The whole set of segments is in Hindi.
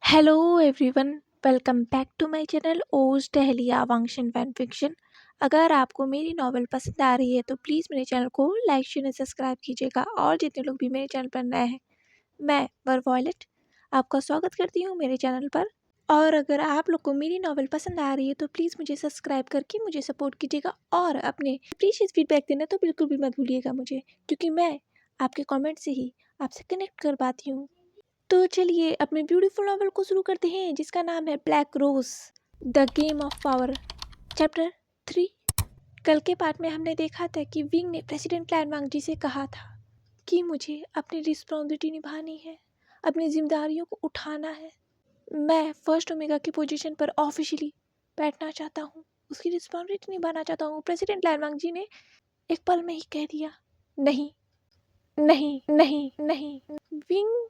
Hello everyone, welcome back to my channel ओज टहलिया वांगशन फैन फिक्शन। अगर आपको मेरी नॉवल पसंद आ रही है तो प्लीज़ मेरे चैनल को लाइक शेयर सब्सक्राइब कीजिएगा। और जितने लोग भी मेरे चैनल पर नए हैं, मैं वर वॉयलेट आपका स्वागत करती हूँ मेरे चैनल पर। और अगर आप लोग को मेरी नॉवल पसंद आ रही है तो प्लीज़ मुझे सब्सक्राइब करके मुझे सपोर्ट कीजिएगा और अपने प्रीशियस फीडबैक देना तो बिल्कुल भी मत भूलिएगा मुझे, क्योंकि मैं आपके कमेंट से ही आपसे कनेक्ट कर पाती हूँ। तो चलिए अपने ब्यूटीफुल नॉवल को शुरू करते हैं, जिसका नाम है black rose the game of power, chapter 3। कल के पार्ट में हमने देखा था कि विंग ने प्रेसिडेंट लैन वांगजी से कहा था कि मुझे अपनी रिस्पॉन्सिबिलिटी निभानी है, अपनी जिम्मेदारियों को उठाना है। मैं फर्स्ट ओमेगा की पोजीशन पर ऑफिशियली बैठना चाहता हूँ, उसकी रिस्पॉन्सिबिलिटी निभाना चाहता हूँ। प्रेसिडेंट लैन वांगजी ने एक पल में ही कह दिया, नहीं नहीं नहीं नहीं। विंग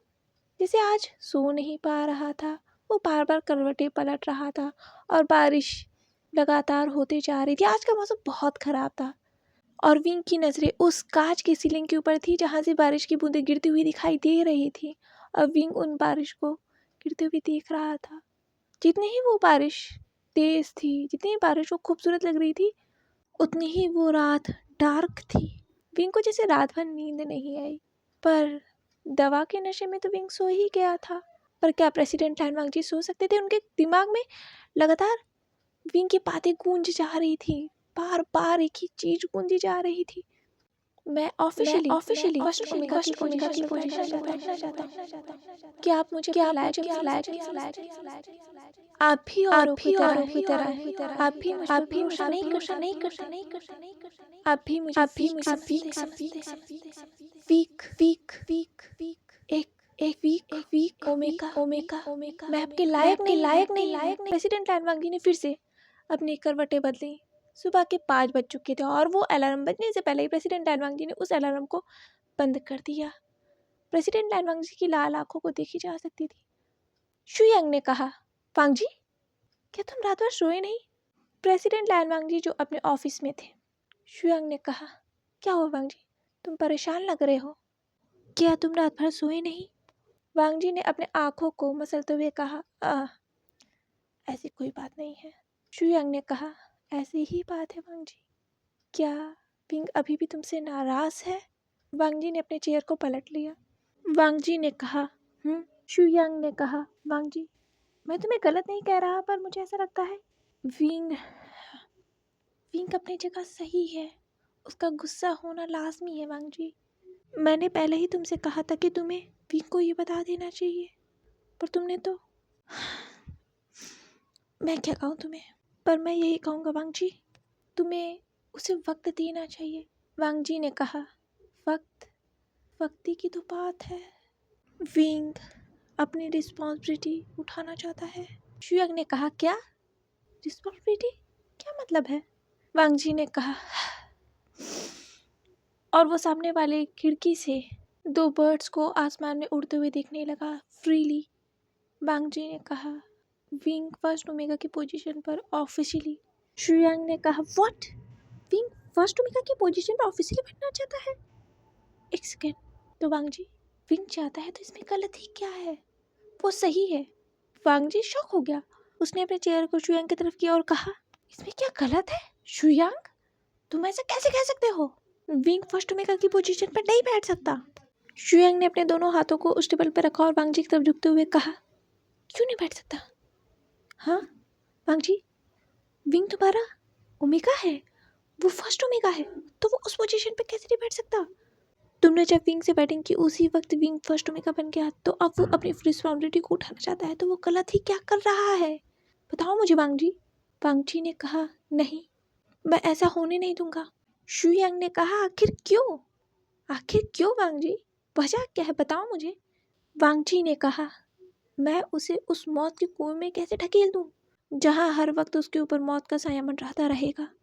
जैसे आज सो नहीं पा रहा था, वो बार बार करवटें पलट रहा था और बारिश लगातार होती जा रही थी। आज का मौसम बहुत ख़राब था और विंग की नज़रें उस कांच की सीलिंग के ऊपर थी जहाँ से बारिश की बूंदें गिरती हुई दिखाई दे रही थी। और विंग उन बारिश को गिरते हुए देख रहा था। जितनी ही वो बारिश तेज़ थी, जितनी ही बारिश वो खूबसूरत लग रही थी, उतनी ही वो रात डार्क थी। विंग को जैसे रात भर नींद नहीं आई, पर दवा के नशे में तो विंग सो ही गया था। पर क्या प्रेसिडेंट लैन वांगजी सो सकते थे? उनके दिमाग में लगातार विंग की बातें गूंज जा रही थी, बार बार एक ही चीज गूंजी जा रही थी। मैं ऑफिशियली फर्स्ट ओमेगा की पोजीशन पर बैठना चाहता हूँ। क्या आप मुझे अपने लायक नहीं समझते? आप भी औरों की तरह आप भी मुझ पर भरोसा नहीं करते। आप भी मुझे वीक समझते। वीक एक एक वीक ओमेगा। मैं आपके लायक नहीं। प्रेसिडेंट लैन वांगजी ने फिर से अपनी करवटें बदली। सुबह के 5 बज चुके थे और वो अलार्म बजने से पहले ही प्रेसिडेंट लैन वांगजी ने उस अलार्म को बंद कर दिया। प्रेसिडेंट लैन वांगजी की लाल आंखों को देखी जा सकती थी। शुयांग ने कहा, वांगजी, क्या तुम रात भर सोए नहीं? प्रेसिडेंट लैन वांगजी जो अपने ऑफिस में थे। शुयांग ने कहा, क्या हुआ वांगजी, तुम परेशान लग रहे हो? क्या तुम रात भर सोए नहीं? वांगजी ने अपने आंखों को मसलते हुए कहा, ऐसी कोई बात नहीं है। शुयांग ने कहा, ऐसी ही बात है वांगजी। क्या विंग अभी भी तुमसे नाराज है? वांगजी ने अपने चेयर को पलट लिया। वांगजी ने कहा, शुयांग ने कहा, वांगजी, मैं तुम्हें गलत नहीं कह रहा, पर मुझे ऐसा लगता है विंग अपनी जगह सही है। उसका गुस्सा होना लाजमी है वांगजी। मैंने पहले ही तुमसे कहा था कि तुम्हें विंग को ये बता देना चाहिए, पर तुमने तो मैं क्या कहूँ तुम्हें, पर मैं यही कहूँगा वांगजी, तुम्हें उसे वक्त देना चाहिए। वांगजी ने कहा, वक्त की तो बात है। विंग अपनी रिस्पॉन्सिबिलिटी उठाना चाहता है। शुयांग ने कहा, क्या रिस्पॉन्सिबिलिटी? क्या मतलब है? वांगजी ने कहा, और वो सामने वाले खिड़की से 2 बर्ड्स को आसमान में उड़ते हुए देखने लगा फ्रीली। वांगजी ने कहा, विंग फर्स्ट ओमेगा की पोजीशन पर ऑफिशियली। शुयांग ने कहा, व्हाट? विंग फर्स्ट ओमेगा की पोजीशन पर ऑफिशियली बैठना चाहता है? एक सेकेंड, तो वांगजी, विंग चाहता है तो इसमें गलत ही क्या है? वो सही है। वांगजी शॉक हो गया। उसने अपने चेयर को शुयांग की तरफ किया और कहा, इसमें क्या गलत है? शुयांग, तुम ऐसा कैसे कह सकते हो? विंग फर्स्ट ओमेगा की पोजीशन पर नहीं बैठ सकता। शुयांग ने अपने दोनों हाथों को उस टेबल पर रखा और वांगजी की तरफ झुकते हुए कहा, क्यों नहीं बैठ सकता? हाँ वांगजी, विंग तुम्हारा ओमेगा है, वो फर्स्ट ओमेगा है, तो वो उस पोजीशन पे कैसे नहीं बैठ सकता? तुमने जब विंग से बैटिंग की उसी वक्त विंग फर्स्ट ओमेगा बन गया, तो अब वो अपनी रिस्पॉन्सिबिलिटी को उठाना चाहता है, तो वो गलत ही क्या कर रहा है? बताओ मुझे वांगजी। वांगजी ने कहा, नहीं, मैं ऐसा होने नहीं दूंगा। शुयांग ने कहा, आखिर क्यों वांगजी? वजह क्या है, बताओ मुझे। वांगजी ने कहा, मैं उसे उस मौत के कुएं में कैसे ढकेल दूं, जहां हर वक्त उसके ऊपर मौत का साया मंडराता रहेगा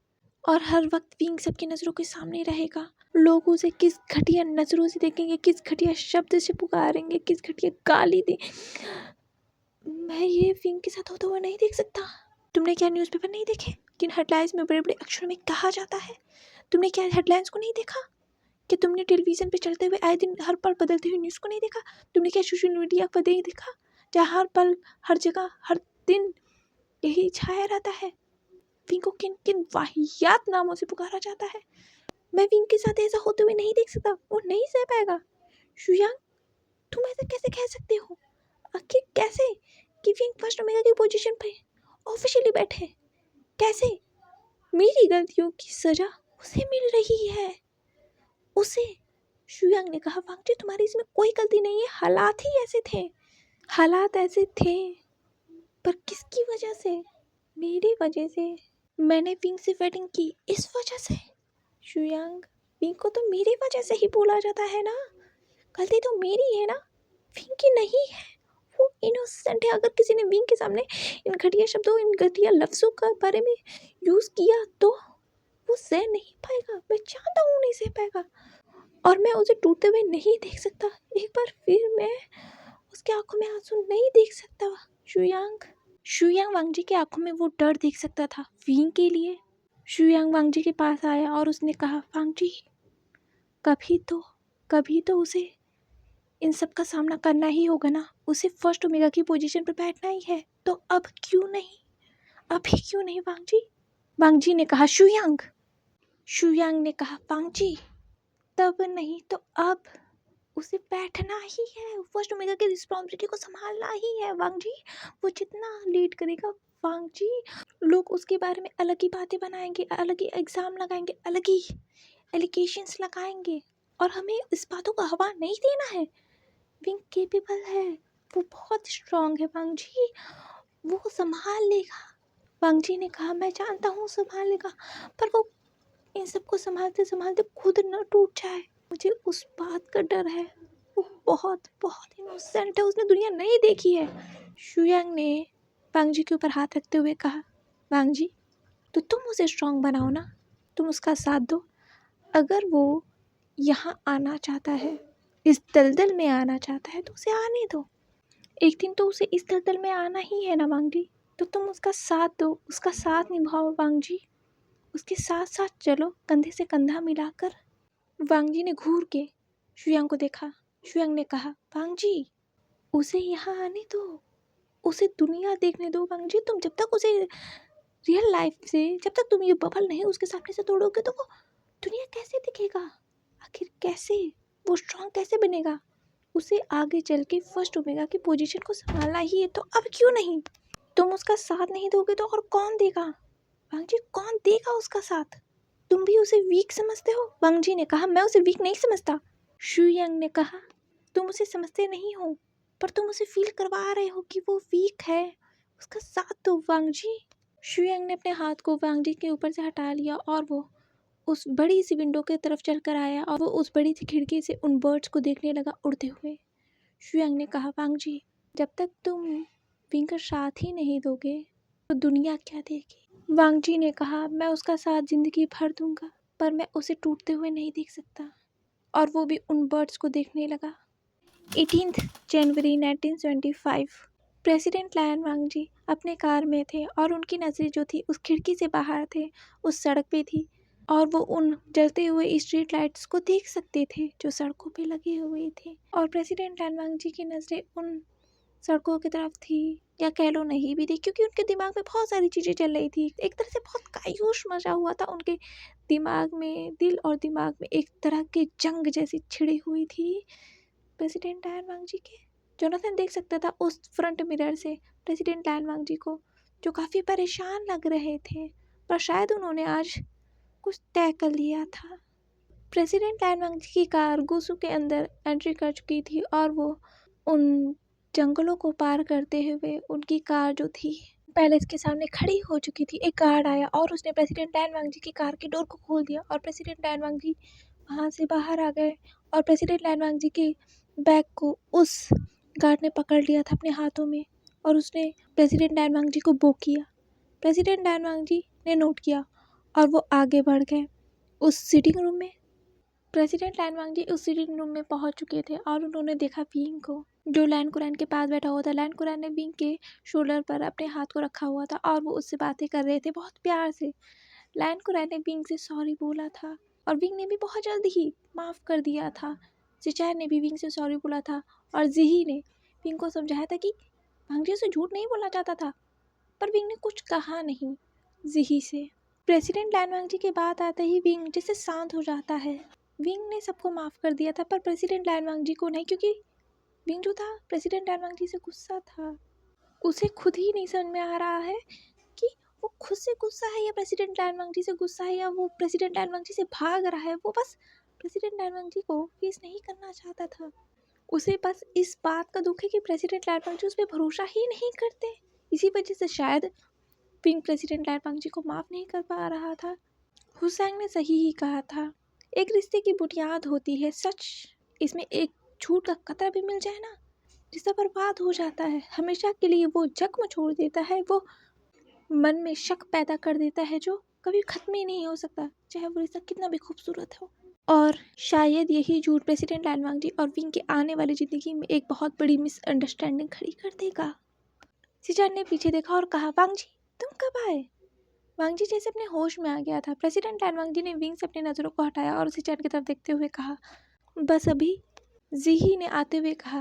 और हर वक्त विंग सबकी नज़रों के सामने रहेगा। लोग उसे किस घटिया नज़रों से देखेंगे, किस घटिया शब्द से पुकारेंगे, किस घटिया गाली दे। मैं ये विंग के साथ होता हुआ नहीं देख सकता। तुमने क्या न्यूज़पेपर नहीं देखे? किन हेडलाइंस में बड़े बड़े अक्षरों में कहा जाता है? तुमने क्या हेडलाइंस को नहीं देखा? कि तुमने टेलीविज़न पे चलते हुए आए दिन हर पल बदलते हुए न्यूज़ को नहीं देखा? तुमने क्या सोशल मीडिया पर नहीं देखा जहाँ हर पल, हर जगह, हर दिन यही छाया रहता है। विंग को किन किन वाहियात नामों से पुकारा जाता है। मैं विंग के साथ ऐसा होते हुए नहीं देख सकता, वो नहीं सह पाएगा। शुयांग, तुम ऐसा कैसे कह सकते हो? आखिर कैसे कि विंग फर्स्ट ओमेगा की पोजीशन पे ऑफिशियली बैठे? कैसे? मेरी गलतियों की सजा उसे मिल रही है, उसे। शुयांग ने कहा, वांग जी तुम्हारी इसमें कोई गलती नहीं है, हालात ही ऐसे थे, हालात ऐसे थे। पर किसकी वजह से? मेरी वजह से। मैंने विंग से वेडिंग की इस वजह से। शुयांग, विंग को तो मेरी वजह से ही बोला जाता है ना, गलती तो मेरी है ना, विंग की नहीं है। वो इनोसेंट है। अगर किसी ने विंग के सामने इन घटिया शब्दों, इन घटिया लफ्जों का बारे में यूज किया तो वो सह नहीं पाएगा। मैं जानता हूँ नहीं सह पाएगा, और मैं उसे टूटते हुए नहीं देख सकता। एक बार फिर मैं उसकी आंखों में आंसू नहीं देख सकता। शुयांग वांग जी की आंखों में वो डर देख सकता था विंग के लिए। शुयांग वांग जी के पास आया और उसने कहा, वांग जी कभी तो उसे इन सब का सामना करना ही होगा ना, उसे फर्स्ट ओमेगा की पोजीशन पर बैठना ही है, तो अब क्यों नहीं, अभी क्यों नहीं वांग जी? वांग जी ने कहा, शुयांग ने कहा, वांग जी तब नहीं तो अब उसे बैठना ही है, फर्स्ट ओमेगा की रिस्पॉन्सिबिलिटी को संभालना ही है वांग जी। वो जितना लेट करेगा वांग जी, लोग उसके बारे में अलग ही बातें बनाएंगे, अलग ही एग्जाम लगाएंगे, अलग ही एलिगेशंस लगाएंगे, और हमें इस बातों को हवा नहीं देना है। विंग केपेबल है, वो बहुत स्ट्रांग है वांग जी, वो संभाल लेगा। वांग जी ने कहा, मैं जानता हूँ संभाल लेगा, पर वो इन सबको संभालते संभालते खुद न टूट जाए, मुझे उस बात का डर है। वो बहुत बहुत इनोसेंट है, उसने दुनिया नहीं देखी है। शुयांग ने वांग जी के ऊपर हाथ रखते हुए कहा, वांग जी तो तुम उसे स्ट्रांग बनाओ ना, तुम उसका साथ दो। अगर वो यहाँ आना चाहता है, इस दलदल में आना चाहता है, तो उसे आने दो। एक दिन तो उसे इस दलदल में आना ही है ना वांग जी, तो तुम उसका साथ दो, उसका साथ निभाओ वांग जी, उसके साथ साथ चलो, कंधे से कंधा मिलाकर। वांग जी ने घूर के शुयांग को देखा। शुयांग ने कहा, वांग जी उसे यहाँ आने दो, उसे दुनिया देखने दो वांग जी। तुम जब तक उसे रियल लाइफ से, जब तक तुम ये बबल नहीं उसके सामने से तोड़ोगे तो वो दुनिया कैसे दिखेगा? आखिर कैसे वो स्ट्रांग कैसे बनेगा? उसे आगे चल के फर्स्ट ओमेगा की पोजीशन को संभालना ही है, तो अब क्यों नहीं? तुम उसका साथ नहीं दोगे तो और कौन देगा? वांग जी कौन देगा उसका साथ? तुम भी उसे वीक समझते हो? वांग जी ने कहा, मैं उसे वीक नहीं समझता। शुयांग ने कहा, तुम उसे समझते नहीं हो, पर तुम उसे फील करवा रहे हो कि वो वीक है, उसका साथ दो वांग जी। शुयांग ने अपने हाथ को वांग जी के ऊपर से हटा लिया और वो उस बड़ी सी विंडो की तरफ चल कर आया, और वो उस बड़ी सी खिड़की से उन बर्ड्स को देखने लगा उड़ते हुए। शुयांग ने कहा, वांग जी जब तक तुम विंग का साथ ही नहीं दोगे तो दुनिया क्या देगी? वांग जी ने कहा, मैं उसका साथ जिंदगी भर दूंगा, पर मैं उसे टूटते हुए नहीं देख सकता। और वो भी उन बर्ड्स को देखने लगा। 18 जनवरी 1975। प्रेसिडेंट लायन वांग जी अपने कार में थे और उनकी नज़रें जो थी उस खिड़की से बाहर थे, उस सड़क पे थी, और वो उन जलते हुए स्ट्रीट लाइट्स को देख सकते थे जो सड़कों पे लगे हुए थे। और प्रेसिडेंट लायन वांग जी की नज़रें उन सड़कों की तरफ थी, या कह लो नहीं भी थी, क्योंकि उनके दिमाग में बहुत सारी चीज़ें चल रही थी। एक तरह से बहुत कायूश मचा हुआ था उनके दिमाग में, दिल और दिमाग में एक तरह की जंग जैसी छिड़ी हुई थी प्रेसिडेंट लायन वांग जी के। जोनाथन देख सकता था उस फ्रंट मिरर से प्रेसिडेंट लायन वांग जी को, जो काफ़ी परेशान लग रहे थे, पर शायद उन्होंने आज कुछ तय कर लिया था। प्रेसिडेंट लायन वांग जी की कार गुसू के अंदर एंट्री कर चुकी थी, और वो उन जंगलों को पार करते हुए उनकी कार जो थी पैलेस के सामने खड़ी हो चुकी थी। एक गार्ड आया और उसने प्रेसिडेंट लायन वांग जी की कार की डोर को खोल दिया, और प्रेसिडेंट लायन वांग जी वहाँ से बाहर आ गए, और प्रेसिडेंट लायन वांग जी के बैग को उस गार्ड ने पकड़ लिया था अपने हाथों में, और उसने प्रेसिडेंट लायन वांग जी को बो किया। प्रेसिडेंट लायन वांग जी ने नोट किया, और वो आगे बढ़ गए उस सीटिंग रूम में। प्रेसिडेंट लायन वांग जी उस सीटिंग रूम में पहुंच चुके थे, और उन्होंने देखा विंग को, जो लायन कुरैन के पास बैठा हुआ था। लायन कुरैन ने विंग के शोल्डर पर अपने हाथ को रखा हुआ था, और वो उससे बातें कर रहे थे बहुत प्यार से। लायन कुरैन ने विंग से सॉरी बोला था, और विंग ने भी बहुत जल्दी ही माफ़ कर दिया था। जिचैन ने भी विंग से सॉरी बोला था, और जिही ने विंग को समझाया था कि वांग जी से झूठ नहीं बोलना चाहता था, पर विंग ने कुछ कहा नहीं जिही से। प्रेसिडेंट लैन वांग जी की बात आते ही विंग जैसे शांत हो जाता है। विंग ने सबको माफ़ कर दिया था, पर प्रेसिडेंट लैन वांग जी को नहीं, क्योंकि विंग जो था प्रेसिडेंट लैन वांग जी से गुस्सा था। उसे खुद ही नहीं समझ में आ रहा है कि वो खुद से गुस्सा है या प्रेसिडेंट लैन वांग जी से गुस्सा है, या वो प्रेसिडेंट लैन वांग जी से भाग रहा है। वो बस प्रेसिडेंट लैन वांग जी को फेस नहीं करना चाहता था। उसे बस इस बात का दुख है कि प्रेसिडेंट लैन वांग जी उस पर भरोसा ही नहीं करते। इसी वजह से शायद विंग प्रेसिडेंट लैन वांग जी को माफ़ नहीं कर पा रहा था। हुसैन ने सही ही कहा था, एक रिश्ते की बुनियाद होती है सच। इसमें एक झूठ का कतरा भी मिल जाए ना, रिश्ता बर्बाद हो जाता है। हमेशा के लिए वो जख्म छोड़ देता है, वो मन में शक पैदा कर देता है जो कभी ख़त्म ही नहीं हो सकता, चाहे वो रिश्ता कितना भी खूबसूरत हो। और शायद यही झूठ प्रेसिडेंट लैन वांग जी और विंग के आने वाली ज़िंदगी में एक बहुत बड़ी मिसअंडरस्टैंडिंग खड़ी कर देगा। सिजान ने पीछे देखा और कहा, वांग जी तुम कब आए? वांग जी जैसे अपने होश में आ गया था। प्रेसिडेंट लैन वांग जी ने विंग से अपनी नज़रों को हटाया और सिजान की तरफ देखते हुए कहा, बस अभी। जीही ने आते हुए कहा,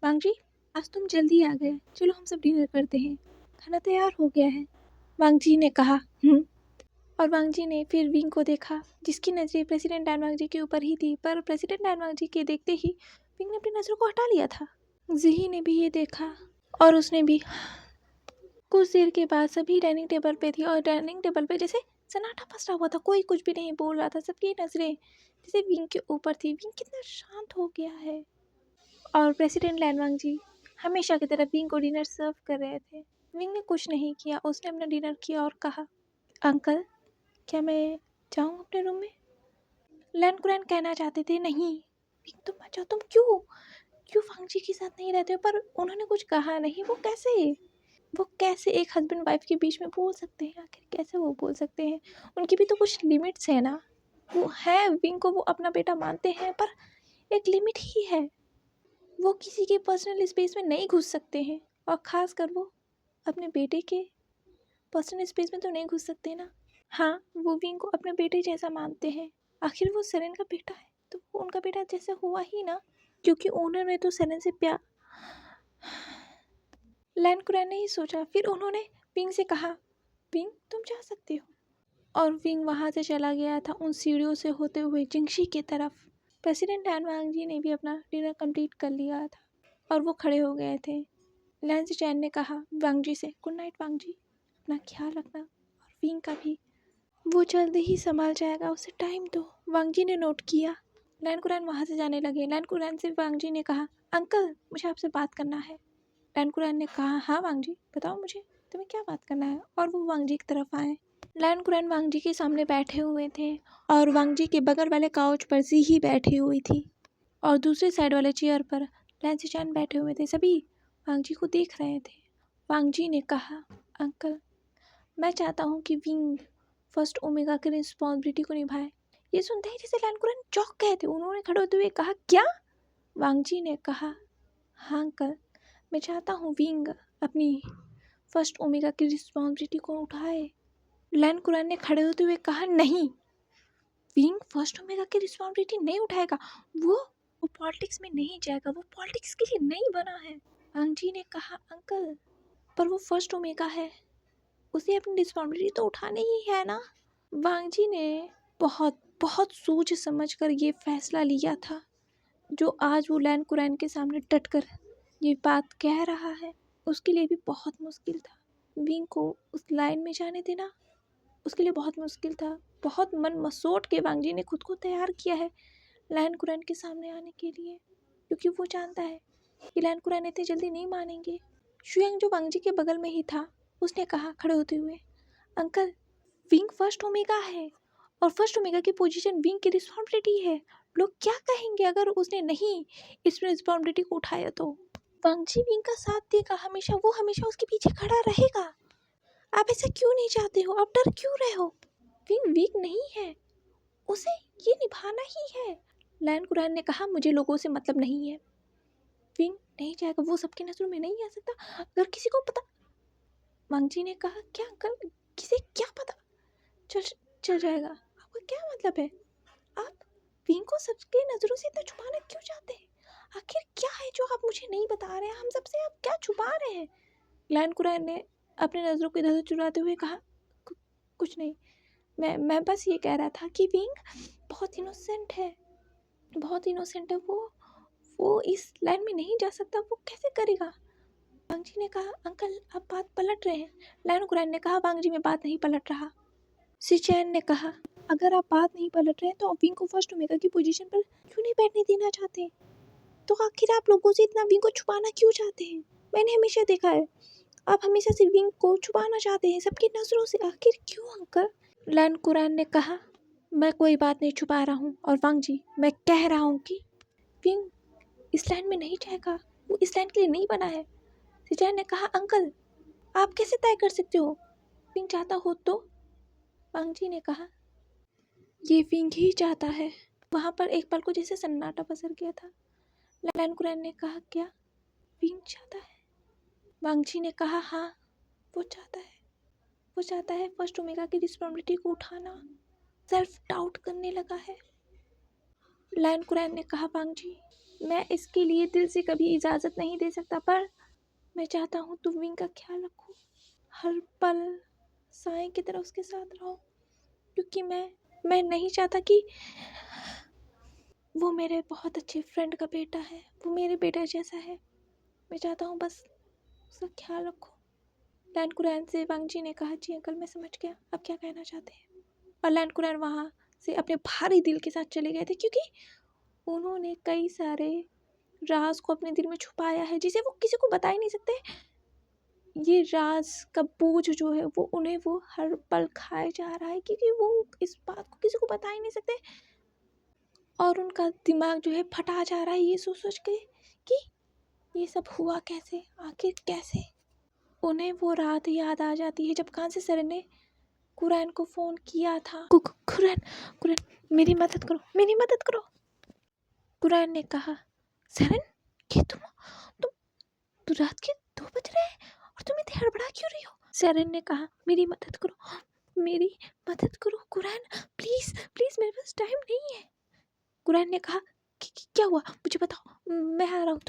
वांग जी आज तुम जल्दी आ गए, चलो हम सब डिनर करते हैं, खाना तैयार हो गया है। वांग जी ने कहा और वांग जी ने फिर विंग को देखा, जिसकी नज़रें प्रेसिडेंट लैन वांग जी के ऊपर ही थी, पर प्रेसिडेंट लैन वांग जी के देखते ही विंग ने अपनी नज़रों को हटा लिया था। जीही ने भी ये देखा और उसने भी। कुछ देर के बाद सभी डाइनिंग टेबल पे थी और डाइनिंग टेबल पे जैसे सन्नाटा पसरा हुआ था, कोई कुछ भी नहीं बोल रहा था। सबकी नज़रें जैसे विंग के ऊपर थी। विंग कितना शांत हो गया है। और प्रेसिडेंट लैन वांग जी हमेशा की तरह विंग को डिनर सर्व कर रहे थे। विंग ने कुछ नहीं किया, उसने अपना डिनर किया और कहा, अंकल क्या मैं जाऊँ अपने रूम में? लैन कुरैन कहना चाहते थे, नहीं विंग तुम मत जाओ, तुम क्यों क्यों वांग जी के साथ नहीं रहते हो? पर उन्होंने कुछ कहा नहीं। वो कैसे एक हस्बैंड वाइफ के बीच में बोल सकते हैं? आखिर कैसे वो बोल सकते हैं? उनकी भी तो कुछ लिमिट्स है ना। वो है विंग को वो अपना बेटा मानते हैं, पर एक लिमिट ही है। वो किसी के पर्सनल स्पेस में नहीं घुस सकते हैं, और ख़ास कर वो अपने बेटे के पर्सनल स्पेस में तो नहीं घुस सकते ना। हाँ, वो विंग को अपने बेटे जैसा मानते हैं। आखिर वो सेरेन का बेटा है, तो वो उनका बेटा जैसे हुआ ही ना, क्योंकि ओनर ने तो सेरेन से प्यार। लैन कुरैन ने ही सोचा। फिर उन्होंने विंग से कहा, विंग तुम जा सकते हो। और विंग वहाँ से चला गया था उन सीढ़ियों से होते हुए जिंगशी की तरफ। प्रेसिडेंट लैन वांग जी ने भी अपना डिनर कंप्लीट कर लिया था और वो खड़े हो गए थे। लैन चैन ने कहा वांग जी से, गुड नाइट वांग जी, अपना ख्याल रखना, और विंग का भी, वो जल्दी ही संभाल जाएगा, उसे टाइम दो। वांग जी ने नोट किया। लैन कुरैन वहाँ से जाने लगे। लैन कुरैन से वांग जी ने कहा, अंकल मुझे आपसे बात करना है। लैन कुरैन ने कहा, हाँ वांग जी बताओ मुझे, तुम्हें क्या बात करना है? और वो वांग जी की तरफ आए। लैन कुरैन वांग जी के सामने बैठे हुए थे और वांग जी के बगल वाले काउच पर जीही बैठी हुई थी और दूसरी साइड वाले चेयर पर लैन सिचान बैठे हुए थे। सभी वांग जी को देख रहे थे। वांग जी ने कहा, अंकल मैं चाहता हूँ कि विंग फर्स्ट ओमेगा की रिस्पॉन्सिबिलिटी को निभाए। ये सुनते ही जैसे लैन कुरैन चौंक गए थे। उन्होंने खड़े होते हुए कहा, क्या? वांग जी ने कहा, हाँ अंकल, मैं चाहता हूँ विंग अपनी फर्स्ट ओमेगा की रिस्पॉन्सिबिलिटी को उठाए। लैन कुरैन ने खड़े होते हुए कहा, नहीं, विंग फर्स्ट ओमेगा की रिस्पॉन्सिबिलिटी नहीं उठाएगा। वो पॉलिटिक्स में नहीं जाएगा, वो पॉलिटिक्स के लिए नहीं बना है। वांग जी ने कहा, अंकल पर वो फर्स्ट ओमेगा है, उसे अपनी रिस्पॉन्सिबिलिटी तो उठानी ही है ना। वांग जी ने बहुत बहुत सोच समझ कर ये फैसला लिया था, जो आज वो लैन कुरैन के सामने डट कर ये बात कह रहा है। उसके लिए भी बहुत मुश्किल था विंग को उस लाइन में जाने देना। उसके लिए बहुत मुश्किल था। बहुत मन मसोट के वांग जी ने खुद को तैयार किया है लैन कुरैन के सामने आने के लिए, क्योंकि वो जानता है कि लैन कुरैन इतनी जल्दी नहीं मानेंगे। शुयंग जो वांग जी के बगल में ही था, उसने कहा खड़े होते हुए, अंकल विंग फर्स्ट ओमेगा है और फर्स्ट ओमेगा की पोजीशन विंग की रिस्पॉन्सिबिलिटी है। लोग क्या कहेंगे अगर उसने नहीं इस रिस्पॉन्सिबिलिटी को उठाया तो? वांग जी विंग का साथ देगा हमेशा, वो हमेशा उसके पीछे खड़ा रहेगा। आप ऐसा क्यों नहीं चाहते हो? आप डर क्यों रहे हो? विंग वीक नहीं है, उसे ये निभाना ही है। लैन कुरैन ने कहा, मुझे लोगों से मतलब नहीं है। विंग नहीं जाएगा, वो सबकी नजरों में नहीं आ सकता। अगर किसी को पता। वांग जी ने कहा, क्या अंकल, किसे क्या पता चल चल जाएगा? आपका क्या मतलब है? आप विंग को सबके नजरों से इतना छुपाना क्यों चाहते हैं? आखिर क्या है जो आप मुझे नहीं बता रहे हैं? हम सबसे आप क्या छुपा रहे हैं? लैन कुरैन ने अपनी नज़रों को इधर-उधर चुराते हुए कहा, कुछ नहीं, मैं बस ये कह रहा था कि विंग बहुत इनोसेंट है, बहुत इनोसेंट है वो इस लाइन में नहीं जा सकता, वो कैसे करेगा? वांग जी ने कहा, अंकल आप बात पलट रहे हैं। लैन कुरैन ने कहा, वांग जी मैं बात नहीं पलट रहा। सी चैन ने कहा, अगर आप बात नहीं पलट रहे हैं तो आप विंग को फर्स्ट ओमेगा की पोजीशन पर क्यों नहीं बैठने देना चाहते? तो आखिर आप लोगों से इतना विंग को छुपाना क्यों चाहते हैं? मैंने हमेशा देखा है आप हमेशा से विंग को छुपाना चाहते हैं सबकी नजरों से, आखिर क्यों अंकल? लैन कुरैन ने कहा, मैं कोई बात नहीं छुपा रहा हूँ, और वांग जी मैं कह रहा हूँ कि विंग इस लाइन में नहीं जाएगा, वो इस लाइन के लिए नहीं बना है। सिचैन ने कहा, अंकल आप कैसे तय कर सकते हो? विंग चाहता हो तो? वांग जी ने कहा, ये विंग ही चाहता है। वहाँ पर एक पल को जैसे सन्नाटा पसर गया था। लैन कुरैन ने कहा, क्या विंग चाहता है? वांग जी ने कहा, हाँ वो चाहता है फर्स्ट ओमेगा की रिस्पॉन्सिबिलिटी को उठाना, सेल्फ डाउट करने लगा है। लैन कुरैन ने कहा, वांग जी मैं इसके लिए दिल से कभी इजाज़त नहीं दे सकता, पर मैं चाहता हूँ तुम विंग का ख्याल रखो, हर पल साएं की तरह उसके साथ रहो, क्योंकि मैं नहीं चाहता कि वो मेरे बहुत अच्छे फ्रेंड का बेटा है, वो मेरे बेटे जैसा है, मैं चाहता हूँ बस उसका ख्याल रखो। लैन कुरैन से वांग जी ने कहा, जी अंकल मैं समझ गया, आप क्या कहना चाहते हैं। और लैन कुरैन वहाँ से अपने भारी दिल के साथ चले गए थे, क्योंकि उन्होंने कई सारे राज को अपने दिल में छुपाया है जिसे वो किसी को बता ही नहीं सकते। ये राज का बोझ जो है वो हर पल खाए जा रहा है, क्योंकि वो इस बात को किसी को बता ही नहीं सकते, और उनका दिमाग जो है फटा जा रहा है ये सोच सोच के कि ये सब हुआ कैसे, आखिर कैसे। उन्हें वो रात याद आ जाती है जब कांसी सर ने कुरैन को फ़ोन किया था। कुरैन कुरैन मेरी मदद करो, मेरी मदद करो। कुरैन ने कहा, सरन ये तुम रात के 2 बज रहे हैं और तुम इतनी हड़बड़ा क्यों रही हो? सरन ने कहा, मेरी मदद करो, मेरी मदद करो कुरैन, प्लीज़ प्लीज़ मेरे पास टाइम नहीं है। कुरैन ने कहा, क्या हुआ मुझे बताओ, मैं आ रहा हूँ,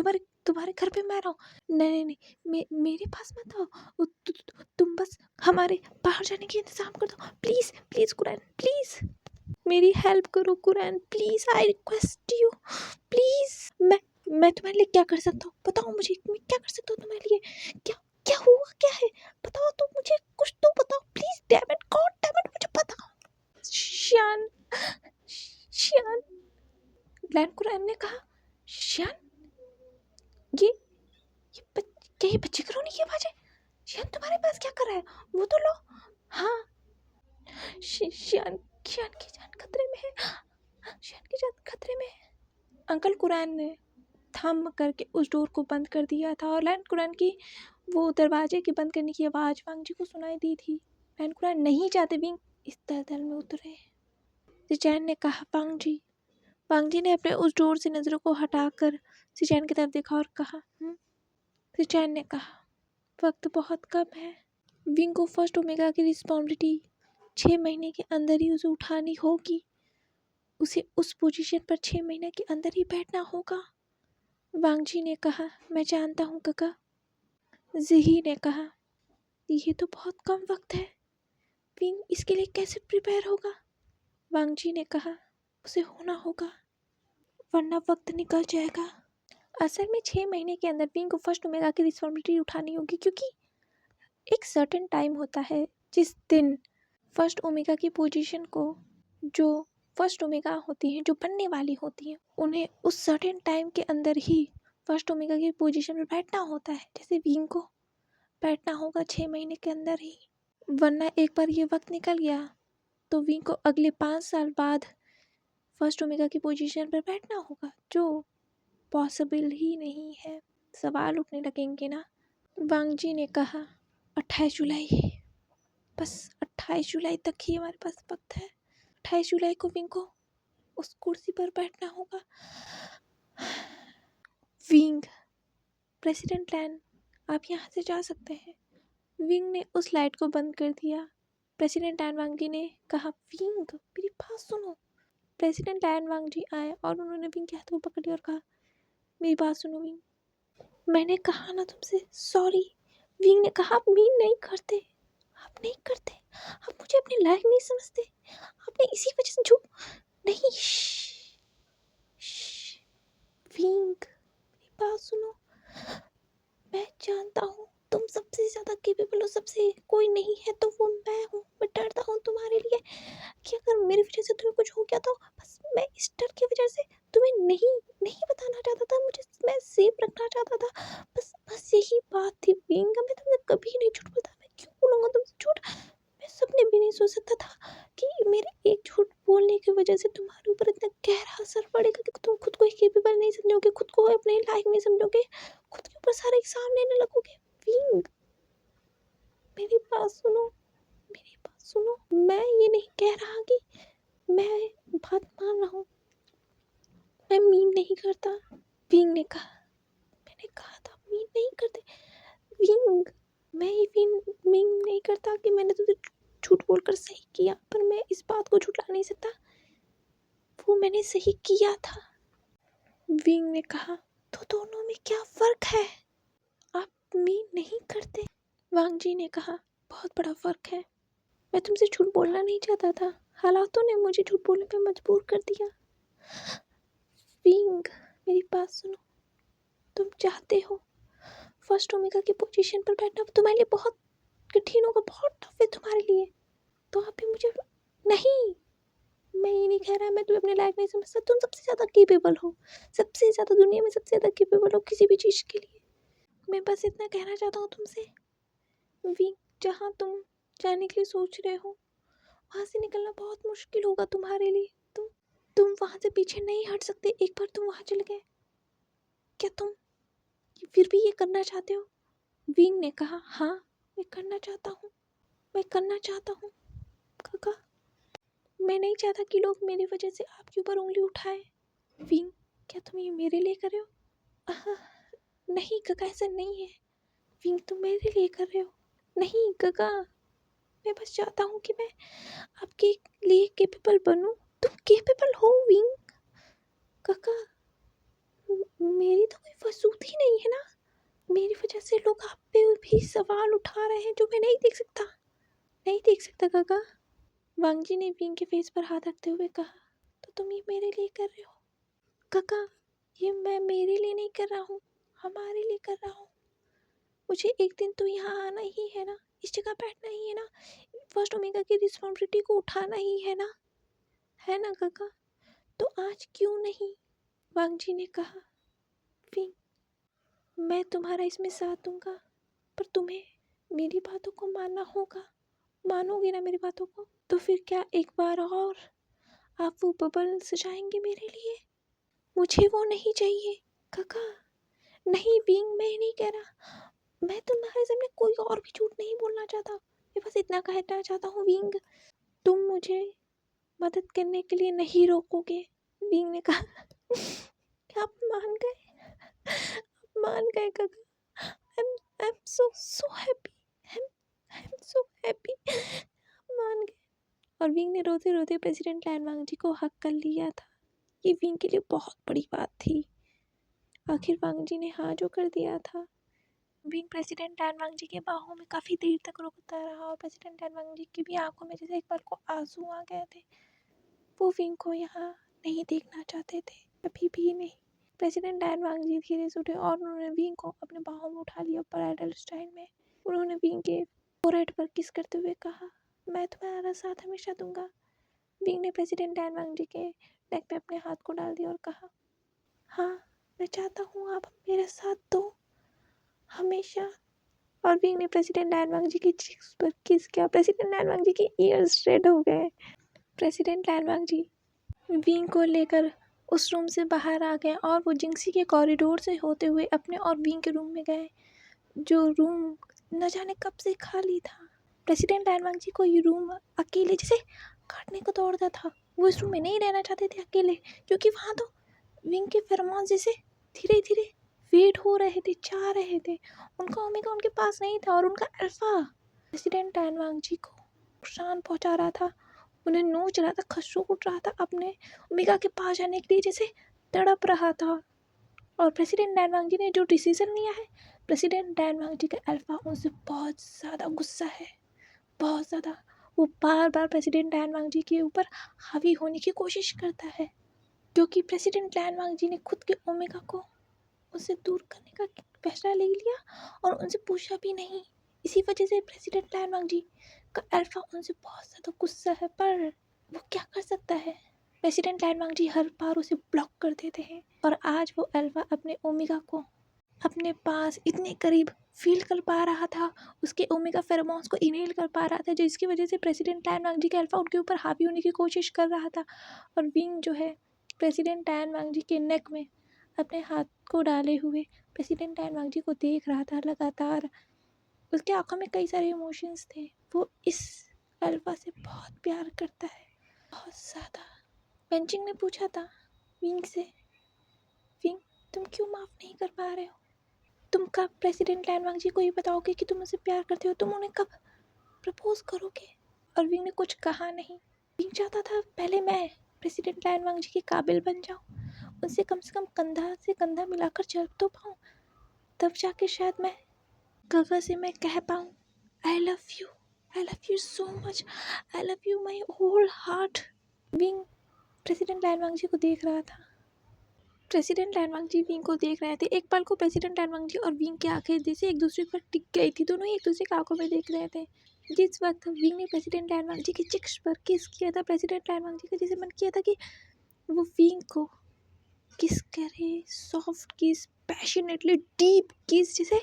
तुम्हारे घर पे मैं आ रहा हूँ। नहीं नहीं नहीं मेरे पास मत आओ, तुम बस हमारे बाहर जाने के इंतज़ाम कर दो, प्लीज़ प्लीज़ कुरैन प्लीज़ मेरी हेल्प करो Curran, please I request you please. मैं तुम्हारे लिए क्या कर सकता हूँ बताओ मुझे, मैं क्या कर सकता हूँ तुम्हारे लिए? क्या क्या हुआ, क्या है बताओ, तो मुझे कुछ तो बताओ please, damn it god damn it, मुझे बताओ। शियान शियान लैन कुरैन ने कहा, शियान क्या ये बच्चे की रोने की आवाज़ है? शियान तुम्हारे पास क्या कर रहा है? वो तो लो। हाँ शियान शियान की जान खतरे में है, शियान की जान खतरे में है। अंकल कुरैन ने थम करके उस डोर को बंद कर दिया था, और लैन कुरैन की वो दरवाजे के बंद करने की आवाज़ वांग जी को सुनाई दी थी। लैन कुरैन नहीं चाहते विंग इस दलदल में उतरे। सिचैन ने कहा, वांग जी ने अपने उस डोर से नज़रों को हटाकर सिचैन की तरफ देखा और कहा, सिचैन ने कहा, वक्त बहुत कम है, विंग को फर्स्ट ओमेगा की रिस्पॉन्सिबिलिटी 6 महीने के अंदर ही उसे उठानी होगी, उसे उस पोजीशन पर 6 महीने के अंदर ही बैठना होगा। वांग जी ने कहा, मैं जानता हूँ काका। ज़ही ने कहा, ये तो बहुत कम वक्त है, विंग इसके लिए कैसे प्रिपेयर होगा? वांग जी ने कहा, उसे होना होगा वरना वक्त निकल जाएगा। असल में 6 महीने के अंदर विंग को फर्स्ट ओमेगा की रिस्पॉन्सिबिलिटी उठानी होगी, क्योंकि एक सर्टेन टाइम होता है जिस दिन फर्स्ट ओमेगा की पोजीशन को, जो फर्स्ट ओमेगा होती हैं जो बनने वाली होती हैं, उन्हें उस सर्टेन टाइम के अंदर ही फर्स्ट ओमेगा की पोजीशन पर बैठना होता है। जैसे विंग को बैठना होगा 6 महीने के अंदर ही, वरना एक बार ये वक्त निकल गया तो विंग को अगले 5 साल बाद फर्स्ट ओमेगा की पोजीशन पर बैठना होगा, जो पॉसिबल ही नहीं है। सवाल उठने लगेंगे ना। वांग जी ने कहा, 28 जुलाई, बस 28 जुलाई तक ही हमारे पास वक्त है। 28 जुलाई को विंग को उस कुर्सी पर बैठना होगा। विंग, प्रेसिडेंट लैन, आप यहाँ से जा सकते हैं। विंग ने उस लाइट को बंद कर दिया। प्रेसिडेंट लैन वांग जी ने कहा, विंग मेरी बात सुनो। प्रेसिडेंट लैन वांग जी आए और उन्होंने विंग के हाथ को पकड़ लिया और कहा, मेरी बात सुनो विंग, मैंने कहा ना तुमसे, सॉरी विंग ने कहा, आप मीन नहीं करते, आप नहीं करते, आप मुझे अपने लायक नहीं समझते, आपने इसी वजह से झूठ नहीं। विंग, मेरी बात सुनो, मैं जानता हूँ तुम सबसे ज़्यादा केपेबल हो, सबसे कोई नहीं है तो वो मैं हूँ। मैं डरता हूँ तुम्हारे लिए कि अगर मेरी वजह से तुम्हें कुछ हो गया तो बस मैं इस डर की वजह से तुम्हें नहीं नहीं बताना चाहता था, मुझे मैं सेफ रखना चाहता था, बस बस यही बात थी विंग। मैं तुमसे कभी नहीं झूठ बोलता, मैं क्यों बोलूँगा तुमसे झूठ। मैं सपने भी नहीं सोच सकता था कि मेरे एक झूठ बोलने की वजह से तुम्हारे ऊपर इतना गहरा असर पड़ेगा कि तुम खुद को ही केपेबल नहीं समझोगे, खुद को अपने लायक नहीं समझोगे, खुद के ऊपर सारा एग्जाम लेने लगोगे। विंग, मेरी बात सुनो, मेरी बात सुनो, मैं ये नहीं कह रहा कि मैं बात मान रहा हूँ, मैं मीन नहीं करता। विंग ने कहा, मैंने कहा था मीन नहीं करते। विंग, मैं ये मीन नहीं करता कि मैंने तुझे झूठ बोलकर सही किया, पर मैं इस बात को झुठला नहीं सकता, वो मैंने सही किया था। विंग ने कहा, तो दोनों में क्या फर्क है, आप मीन नहीं करते। वांग जी ने कहा, बहुत बड़ा फर्क है, मैं तुमसे झूठ बोलना नहीं चाहता था, हालातों ने मुझे झूठ बोलने पे मजबूर कर दिया। विंग, मेरी बात सुनो, तुम चाहते हो फर्स्ट ओमेगा की पोजीशन पर बैठना, तुम्हारे लिए बहुत कठिन होगा, बहुत टफ है तुम्हारे लिए, तो आप भी मुझे नहीं, मैं ये नहीं कह रहा मैं तुम्हें अपने लायक नहीं समझता, तुम सबसे ज़्यादा केपेबल हो, सबसे ज़्यादा दुनिया में सबसे ज़्यादा केपेबल हो किसी भी चीज़ के लिए। मैं बस इतना कहना चाहता हूँ तुमसे, विंग, जहाँ तुम जाने के लिए सोच रहे हो वहाँ से निकलना बहुत मुश्किल होगा तुम्हारे लिए, तुम वहाँ से पीछे नहीं हट सकते, एक बार तुम वहाँ चले गए, क्या तुम फिर भी ये करना चाहते हो। विंग ने कहा, हाँ मैं करना चाहता हूँ, मैं करना चाहता हूँ काका, मैं नहीं चाहता कि लोग मेरी वजह से आपके ऊपर उंगली उठाएं। विंग, क्या तुम ये मेरे लिए कर रहे हो। आह, नहीं काका, ऐसा नहीं है। विंग, तुम मेरे लिए कर रहे हो। नहीं काका, मैं बस चाहता हूँ कि मैं आपके लिए केपेबल बनूं। तुम केपेबल हो विंग। काका, मेरी तो कोई वसूत ही नहीं है ना, मेरी वजह से लोग आप पे भी सवाल उठा रहे हैं जो मैं नहीं देख सकता, नहीं देख सकता काका। वांग जी ने विंग के फेस पर हाथ रखते हुए कहा, तो तुम ये मेरे लिए कर रहे हो। काका, ये मैं मेरे लिए नहीं कर रहा हूँ, हमारे लिए कर रहा हूँ। मुझे एक दिन तो यहाँ आना ही है ना, इस जगह बैठना ही है ना, फर्स्ट ओमेगा की रिस्पॉन्सिबिलिटी को उठाना ही है ना काका, तो आज क्यों नहीं। वांग जी ने कहा, विंग, मैं तुम्हारा इसमें साथ दूंगा, पर तुम्हें मेरी बातों को मानना होगा, मानोगे ना मेरी बातों को, तो फिर क्या एक बार और आप वो बबल सजाएंगे मेरे लिए। मुझे वो नहीं चाहिए काका। नहीं विंग, मैं नहीं कह रहा, मैं तुम्हारे सामने कोई और भी झूठ नहीं बोलना चाहता, मैं बस इतना कहना चाहता हूँ विंग, तुम मुझे मदद करने के लिए नहीं रोकोगे। विंग ने कहा, क्या आप मान गए, आप मान गए काका। I am so happy, I am so happy, मान गए। और विंग ने रोते रोते प्रेसिडेंट लैन वांग जी को हक कर लिया था। ये विंग के लिए बहुत बड़ी बात थी, आखिर वांग जी ने हाँ जो कर दिया था। विंग प्रेसिडेंट लैन वांग जी के बाहों में काफ़ी देर तक रुकता रहा और प्रेसिडेंट लैन वांग जी की भी आंखों में जैसे एक बार को आंसू आ गए थे। वो विंग को यहाँ नहीं देखना चाहते थे, अभी भी नहीं। प्रेसिडेंट लैन वांग जी धीरे से उठे और उन्होंने विंग को अपने बाहों में उठा लिया पैराडल स्टाइल में। उन्होंने विंग के फोरहेड पर किस करते हुए कहा, मैं तुम्हारा साथ हमेशा दूंगा। विंग ने प्रेसिडेंट लैन वांग जी के नेक पे अपने हाथ को डाल दिया और कहा, हाँ मैं चाहता हूँ आप मेरा साथ दो हमेशा। और विंग ने प्रेसिडेंट लैन वांग जी की चीक्स पर किस किया। प्रेसिडेंट लैन वांग जी की ईयर्स रेड हो गए। प्रेसिडेंट लैन वांग जी विंग को लेकर उस रूम से बाहर आ गए और वो जिंगसी के कॉरिडोर से होते हुए अपने और विंग के रूम में गए, जो रूम न जाने कब से खाली था। प्रेसिडेंट लैन वांग जी को ये रूम अकेले जैसे काटने को दौड़ता था। वो इस रूम में नहीं रहना चाहते थे अकेले, क्योंकि वहाँ तो विंग के फरमान जैसे धीरे धीरे वेट हो रहे थे, जा रहे थे। उनका ओमेगा उनके पास नहीं था और उनका अल्फा प्रेसिडेंट लैन वांग जी को नुकसान पहुँचा रहा था, उन्हें नोच रहा था, खसूट रहा था, अपने ओमेगा के पास जाने के लिए जैसे तड़प रहा था। और प्रेसिडेंट लैन वांग जी ने जो डिसीजन लिया है प्रेसिडेंट डैन वांग जी का अल्फा उनसे बहुत ज़्यादा गुस्सा है, बहुत ज़्यादा। वो बार बार प्रेसिडेंट डैन वांग जी के ऊपर हावी होने की कोशिश करता है, क्योंकि प्रेसिडेंट डैन वांग जी ने खुद के ओमेगा को उनसे दूर करने का फैसला ले लिया और उनसे पूछा भी नहीं। इसी वजह से प्रेसिडेंट डैन वांग जी का अल्फा उनसे बहुत ज़्यादा गुस्सा है, पर वो क्या कर सकता है। प्रेसिडेंट डैन वांग जी हर बार उसे ब्लॉक कर देते हैं, और आज वो अल्फा अपने ओमेगा को अपने पास इतने करीब फील कर पा रहा था, उसके ओमेगा फेरोमोन्स को इनहेल कर पा रहा था, जिसकी वजह से प्रेसिडेंट डैन वांग जी का अल्फा उनके ऊपर हावी होने की कोशिश कर रहा था। और विंग जो है प्रेसिडेंट डैन वांग जी के नेक में अपने हाथ को डाले हुए प्रेसिडेंट डैन वांग जी को देख रहा था लगातार। उसके आंखों में कई सारे इमोशंस थे। वो इस अल्फा से बहुत प्यार करता है, बहुत ज़्यादा। पेंचिंग ने पूछा था विंग से, विंग तुम क्यों माफ़ नहीं कर पा रहे हो? तुम कब प्रेसिडेंट डैन वांग जी को ये बताओगे कि तुम उनसे प्यार करते हो? तुम उन्हें कब प्रपोज करोगे? और विंग ने कुछ कहा नहीं। विंग चाहता था पहले मैं प्रेसिडेंट डैन वांग जी के काबिल बन जाऊँ, उनसे कम से कम कंधा से कंधा मिलाकर चल तो पाऊँ, तब जाके शायद मैं गगन से मैं कह पाऊँ I love you so much, I love you my whole heart. Wing president Dan Wang ji को देख रहा था। President Dan Wang ji Wing को देख रहे थे। एक पल को प्रेसिडेंट डैन वांग जी और विंग की आंखें जैसे एक दूसरे पर टिक गई थी। दोनों ही एक दूसरे की आंखों में देख रहे थे। जिस वक्त विंग ने प्रेसिडेंट डैन वांग जी की चिक्स पर किस किया था, प्रेसिडेंट डैन वांग जी का जैसे मन किया था कि वो विंग को किस करे, सॉफ्ट किस, पैशनेटली डीप किस, जैसे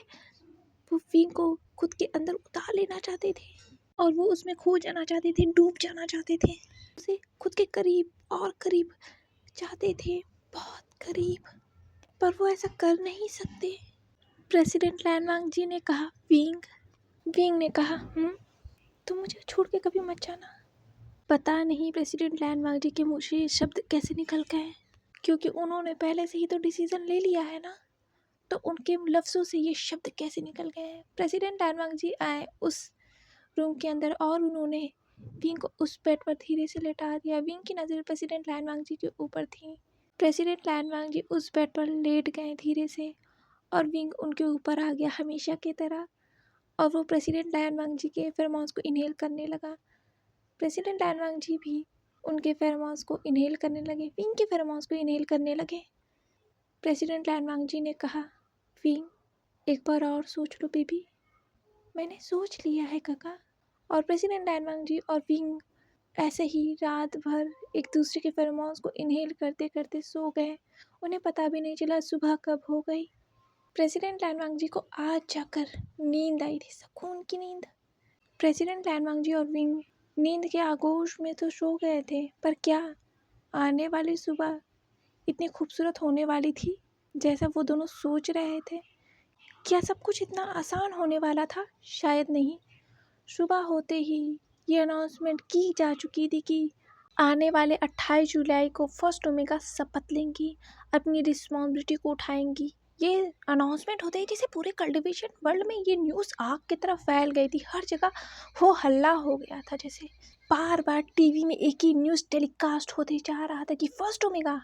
वो विंग को खुद के अंदर उतार लेना चाहते थे और वो उसमें खो जाना चाहते थे, डूब जाना चाहते थे, उसे खुद के करीब और करीब चाहते थे, बहुत करीब, पर वो ऐसा कर नहीं सकते। प्रेसिडेंट डैन वांग जी ने कहा विंग, विंग ने कहा तुम मुझे छोड़ के कभी मत जाना। पता नहीं प्रेसिडेंट डैन वांग जी के मुँह से ये शब्द कैसे निकल गए, क्योंकि उन्होंने पहले से ही तो डिसीजन ले लिया है ना, तो उनके लफ्ज़ों से ये शब्द कैसे निकल गए हैं। प्रेसिडेंट डैन वांग जी आए उस रूम के अंदर और उन्होंने विंग को उस बेड पर धीरे से लेटा दिया। विंग की नज़र प्रेसिडेंट डैन वांग जी के ऊपर थी। प्रेसिडेंट डैन वांग जी उस बेड पर लेट गए धीरे से, और विंग उनके ऊपर आ गया हमेशा की तरह, और वो प्रेसिडेंट डैन वांग जी के फेरोमोन्स को इनहेल करने लगा। प्रेसिडेंट डैन वांग जी भी उनके फेरोमोन्स को इनहेल करने लगे, विंग के फेरोमोन्स को इनहेल करने लगे। प्रेसिडेंट डैन वांग जी ने कहा विंग एक बार और सोच लो बेबी। मैंने सोच लिया है काका। और प्रेसिडेंट डैन वांग जी और विंग ऐसे ही रात भर एक दूसरे के फेरोमोन्स को इनहेल करते करते सो गए। उन्हें पता भी नहीं चला सुबह कब हो गई। प्रेसिडेंट डैन वांग जी को आज जाकर नींद आई थी, सुकून की नींद। प्रेसिडेंट डैन वांग जी और विंग नींद के आगोश में तो सो गए थे, पर क्या आने वाली सुबह इतनी खूबसूरत होने वाली थी जैसा वो दोनों सोच रहे थे? क्या सब कुछ इतना आसान होने वाला था? शायद नहीं। सुबह होते ही ये अनाउंसमेंट की जा चुकी थी कि आने वाले 28 जुलाई को फर्स्ट ओमेगा शपथ लेंगी, अपनी रिस्पॉन्सिबिलिटी को उठाएंगी। ये अनाउंसमेंट होते ही जैसे पूरे कल्टिवेशन वर्ल्ड में ये न्यूज़ आग की तरह फैल गई थी। हर जगह हो हल्ला हो गया था, जैसे बार बार टीवी में एक ही न्यूज़ टेलीकास्ट होते जा रहा था कि फर्स्ट ओमेगा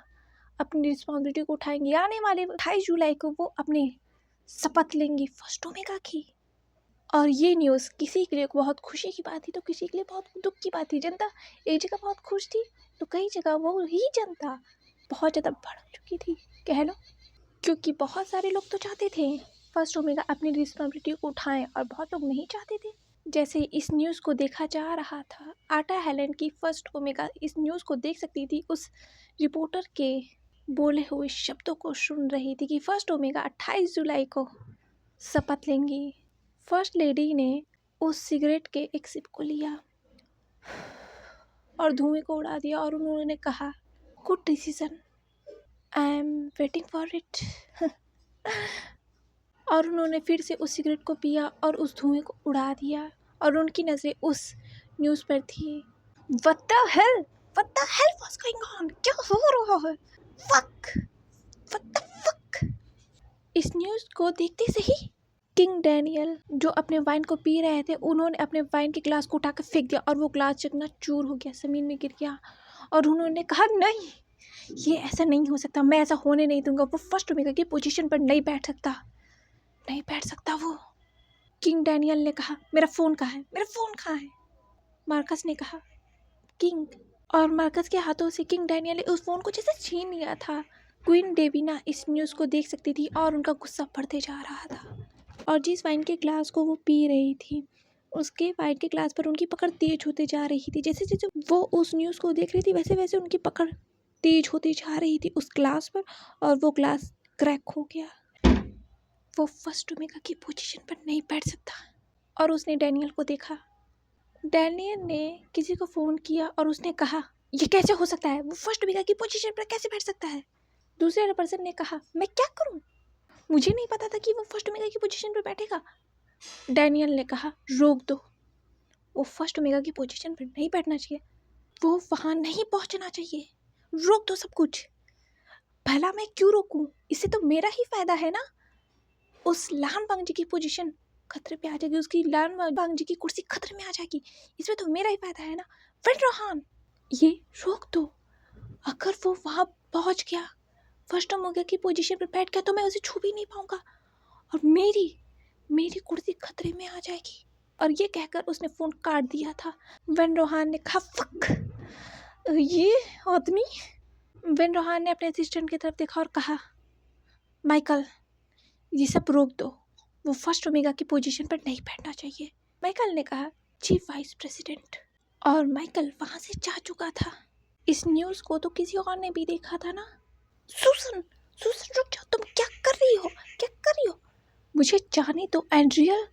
अपनी रिस्पॉन्सिबिलिटी को उठाएंगी, आने वाले 28 जुलाई को वो अपने शपथ लेंगी फर्स्ट ओमेगा की। और ये न्यूज़ किसी के लिए बहुत खुशी की बात थी तो किसी के लिए बहुत दुख की बात थी। जनता एक जगह बहुत खुश थी तो कई जगह वो ही जनता बहुत ज़्यादा भड़क चुकी थी, कह लो, क्योंकि बहुत सारे लोग तो चाहते थे फर्स्ट ओमेगा अपनी रिस्पॉन्सिबिलिटी को उठाएं और बहुत लोग नहीं चाहते थे। जैसे इस न्यूज़ को देखा जा रहा था, आटा हेलेन की फर्स्ट ओमेगा इस न्यूज़ को देख सकती थी, उस रिपोर्टर के बोले हुए शब्दों को सुन रही थी कि फर्स्ट ओमेगा 28 जुलाई को शपथ लेंगी। फर्स्ट लेडी ने उस सिगरेट के एक सिप को लिया और धुएं को उड़ा दिया और उन्होंने कहा good decision, I am waiting for it. और उन्होंने फिर से उस सिगरेट को पिया और उस धुएं को उड़ा दिया, और उनकी नज़रें उस न्यूज़ पर थी। What the hell? What the hell was going on? क्या हो रहा है? Fuck! What the fuck? इस न्यूज़ को देखते से ही किंग डैनियल जो अपने वाइन को पी रहे थे, उन्होंने अपने वाइन के ग्लास को उठाकर फेंक दिया और वो ग्लास चकनाचूर हो गया, ज़मीन में गिर गया। और उन्होंने कहा नहीं, ये ऐसा नहीं हो सकता, मैं ऐसा होने नहीं दूंगा। वो फर्स्ट ओमेगा की पोजीशन पर नहीं बैठ सकता, नहीं बैठ सकता वो। किंग डैनियल ने कहा, मेरा फ़ोन कहाँ है, मेरा फ़ोन कहाँ है? मार्कस ने कहा, किंग। और मार्कस के हाथों से किंग डैनियल ने उस फ़ोन को जैसे छीन लिया था। क्वीन डेविना इस न्यूज़ को देख सकती थी और उनका गुस्सा बढ़ते जा रहा था। और जिस वाइन के ग्लास को वो पी रही थी, उसके वाइन के ग्लास पर उनकी पकड़ तेज होती जा रही थी। जैसे जैसे वो उस न्यूज़ को देख रही थी, वैसे वैसे उनकी पकड़ तेज होती जा रही थी उस ग्लास पर, और वो ग्लास क्रैक हो गया। वो फर्स्ट ओमेगा की पोजीशन पर नहीं बैठ सकता। और उसने डैनियल को देखा। डैनियल ने किसी को फ़ोन किया और उसने कहा, ये कैसे हो सकता है, वो फर्स्ट ओमेगा की पोजीशन पर कैसे बैठ सकता है? दूसरे वाले पर्सन ने कहा, मैं क्या करूं, मुझे नहीं पता था कि वो फर्स्ट ओमेगा की पोजीशन पर बैठेगा। डैनियल ने कहा, रोक दो, वो फर्स्ट ओमेगा की पोजीशन पर नहीं बैठना चाहिए, वो वहाँ नहीं पहुँचना चाहिए, रोक दो सब कुछ। भला मैं क्यों रोकूं, इससे तो मेरा ही फायदा है ना। उस लान बांगजी की पोजीशन खतरे पे आ जाएगी, उसकी लान बांगजी की कुर्सी खतरे में आ जाएगी, इसमें तो मेरा ही फायदा है ना। वेन रोहान, ये रोक दो। अगर वो वहाँ पहुँच गया, फर्स्ट ओमेगा की पोजीशन पर बैठ गया, तो मैं उसे छू भी नहीं पाऊंगा और मेरी कुर्सी खतरे में आ जाएगी। और ये कहकर उसने फ़ोन काट दिया था। वेन रोहान ने कहा, फक, ये आदमी। वेन रोहान ने अपने असिस्टेंट की तरफ देखा और कहा, माइकल, ये सब रोक दो, वो फर्स्ट ओमेगा की पोजीशन पर नहीं बैठना चाहिए। माइकल ने कहा, चीफ वाइस प्रेसिडेंट। और माइकल वहाँ से जा चुका था। इस न्यूज़ को तो किसी और ने भी देखा था ना। सुसन, सुसन रुक जाओ, तुम क्या कर रही हो, क्या कर रही हो? मुझे जाने दो एंड्रियल,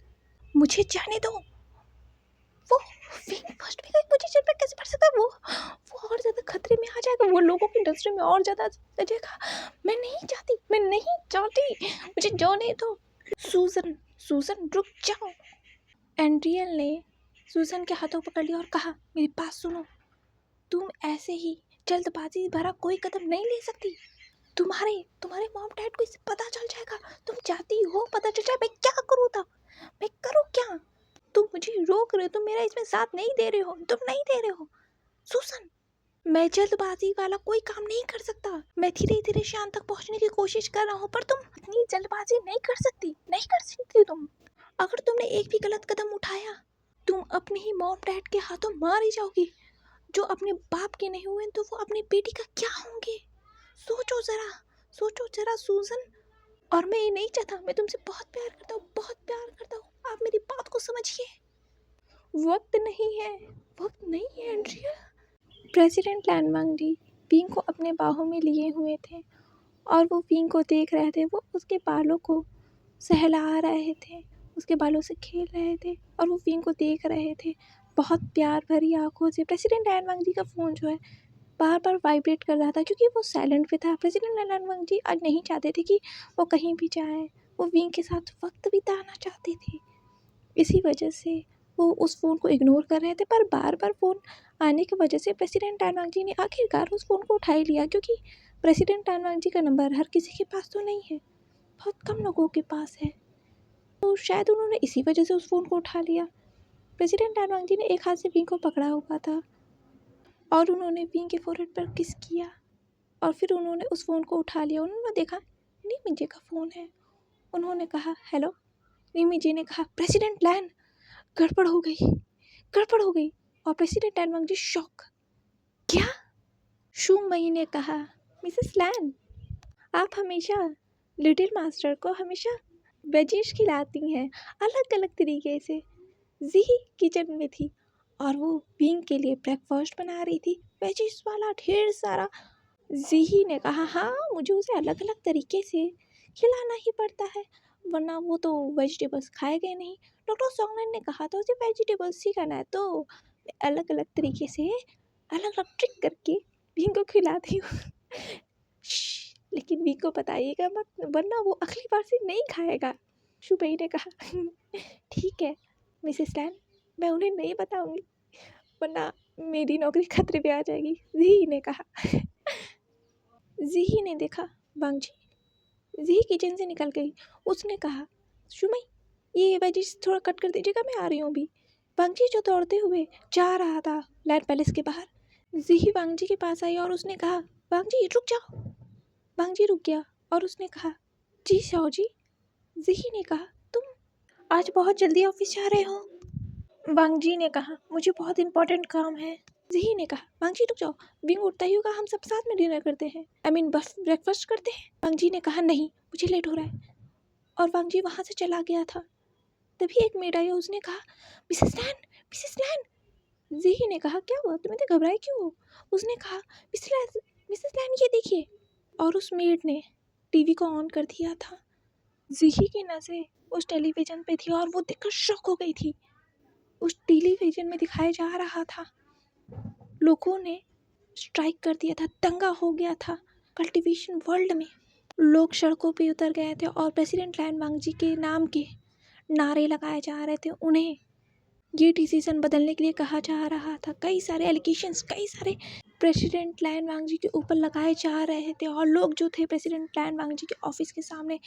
मुझे जाने दो। वो फर्स्ट ओमेगा की पोजीशन पर कैसे बैठ सकता है? वो और ज़्यादा खतरे में आ जाएगा, वो लोगों की नज़रों में और ज़्यादा सजेगा। मैं नहीं चाहती, मुझे जाने दो। सूजन रुक जाओ। एंड्रियल ने सूजन के हाथों पकड़ लिया और कहा, मेरी बात सुनो, तुम ऐसे ही जल्दबाजी भरा कोई कदम नहीं ले सकती। तुम्हारे मॉम डैड को इससे पता चल जाएगा। तुम चाहती हो पता चल जाए, मैं क्या करूँ तब, मैं करूँ क्या? तुम मुझे रोक रहे हो, तुम मेरा इसमें साथ नहीं दे रहे हो, तुम नहीं दे रहे हो। सूजन, मैं जल्दबाजी वाला कोई काम नहीं कर सकता, मैं धीरे धीरे शान तक पहुंचने की कोशिश कर रहा हूँ, पर तुम इतनी जल्दबाजी नहीं कर सकती तुम। अगर तुमने एक भी गलत कदम उठाया, तुम अपने ही मॉम डैड के हाथों मार ही जाओगी। जो अपने बाप के नहीं हुए तो वो अपनी बेटी का क्या होंगे? सोचो जरा सूजन। और मैं ये नहीं चाहता, मैं तुमसे बहुत प्यार करता हूँ, आप मेरी बात को समझिए। वक्त नहीं है एंड्रिया। प्रेसिडेंट लैन वांगडी विंग को अपने बाहों में लिए हुए थे और वो विंग को देख रहे थे। वो उसके बालों को सहला रहे थे, उसके बालों से खेल रहे थे और वो विंग को देख रहे थे बहुत प्यार भरी आंखों से। प्रेसिडेंट लैन वांगडी का फ़ोन जो है बार बार वाइब्रेट कर रहा था क्योंकि वो साइलेंट पे था। प्रेसिडेंट लैन वांगडी आज नहीं चाहते थे कि वो कहीं भी जाए, वो विंग के साथ वक्त बिताना चाहते थे। इसी वजह से वो उस फ़ोन को इग्नोर कर रहे थे, पर बार बार फ़ोन आने की वजह से प्रेसिडेंट लैन वांगडी ने आखिरकार उस फ़ोन को उठा ही लिया, क्योंकि प्रेसिडेंट लैन वांगडी का नंबर हर किसी के पास तो नहीं है, बहुत कम लोगों के पास है, तो शायद उन्होंने इसी वजह से उस फ़ोन को उठा लिया। प्रेसिडेंट लैन वांगडी ने एक हाथ से विंग को पकड़ा हुआ था और उन्होंने विंग के फोरहेड पर किस किया और फिर उन्होंने उस फ़ोन को उठा लिया। उन्होंने देखा नीमी जी का फ़ोन है। उन्होंने कहा, हेलो। नीमी जी ने कहा, प्रेसिडेंट लैन, गड़बड़ हो गई। और प्रेसिडेंट लैन वांगडी शॉक। क्या? शू मई ने कहा, मिसेस लैन, आप हमेशा लिटिल मास्टर को हमेशा वेजिज खिलाती हैं अलग अलग तरीके से। जी किचन में थी और वो विंग के लिए ब्रेकफास्ट बना रही थी, वेजिज वाला ढेर सारा। जी ने कहा, हाँ, मुझे उसे अलग अलग तरीके से खिलाना ही पड़ता है, वरना वो तो वेजिटेबल्स खाएगा नहीं। डॉक्टर सोंगन ने कहा था उसे वेजिटेबल्स ही खाना है, तो मैं अलग अलग तरीके से अलग अलग ट्रिक करके विंग को खिलाती हूँ। लेकिन विंग को बताइएगा मत, वरना वो अगली बार से नहीं खाएगा। शुभई ने कहा, ठीक है मिसेस लैन, मैं उन्हें नहीं बताऊंगी, वरना मेरी नौकरी खतरे पे आ जाएगी। जी ने कहा। जी ने देखा वांगजी। जी किचन से निकल गई। उसने कहा, शुमई, ये वेजिस थोड़ा कट कर दीजिएगा, मैं आ रही हूँ अभी। वांगजी जो दौड़ते हुए जा रहा था लैंड पैलेस के बाहर, जी वांगजी के पास आई और उसने कहा, वांगजी रुक जाओ। वांगजी रुक गया और उसने कहा, जी शाओ जी, ज़ही ने कहा, तुम आज बहुत जल्दी ऑफिस जा रहे हो? वांग जी ने कहा, मुझे बहुत इंपॉर्टेंट काम है। ज़ही ने कहा, वांग जी रुक जाओ, विंग उठता ही होगा, हम सब साथ में डिनर करते हैं, आई मीन बस ब्रेकफास्ट करते हैं। वांग जी ने कहा, नहीं मुझे लेट हो रहा है, और वांग जी वहाँ से चला गया था। तभी एक मेड आई, उसने कहा, मिसेस लैन, मिसेस लैन। ज़ही ने कहा, क्या हुआ, तुम इतने घबराए क्यों हो? उसने कहा, मिसेस लैन ये देखिए, और उस मेड ने टीवी को ऑन कर दिया था। ज़ही की नज़रें उस टेलीविज़न पे थी और वो देखकर शॉक हो गई थी। उस टेलीविज़न में दिखाया जा रहा था, लोगों ने स्ट्राइक कर दिया था, दंगा हो गया था कल्टीवेशन वर्ल्ड में। लोग सड़कों पे उतर गए थे और प्रेसिडेंट लैन वांगजी के नाम के नारे लगाए जा रहे थे। उन्हें ये डिसीज़न बदलने के लिए कहा जा रहा था। कई सारे एलिगेशंस, कई सारे प्रेसिडेंट लैन वांगजी के ऊपर लगाए जा रहे थे, और लोग जो थे प्रेसिडेंट लैन वांगजी के ऑफिस के सामने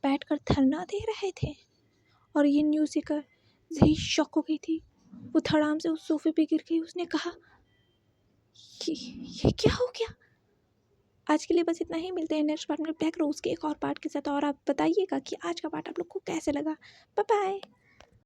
बैठकर धरना दे रहे थे। और ये न्यूज़ देखकर ज़ही शॉक हो गई थी। वो धड़ाम से उस सोफे पे गिर गई। उसने कहा, ये क्या हो गया? आज के लिए बस इतना ही। मिलते हैं नेक्स्ट पार्ट में ब्लैक रोज़ के एक और पार्ट के साथ। और आप बताइएगा कि आज का पार्ट आप लोग को कैसे लगा। Bye bye.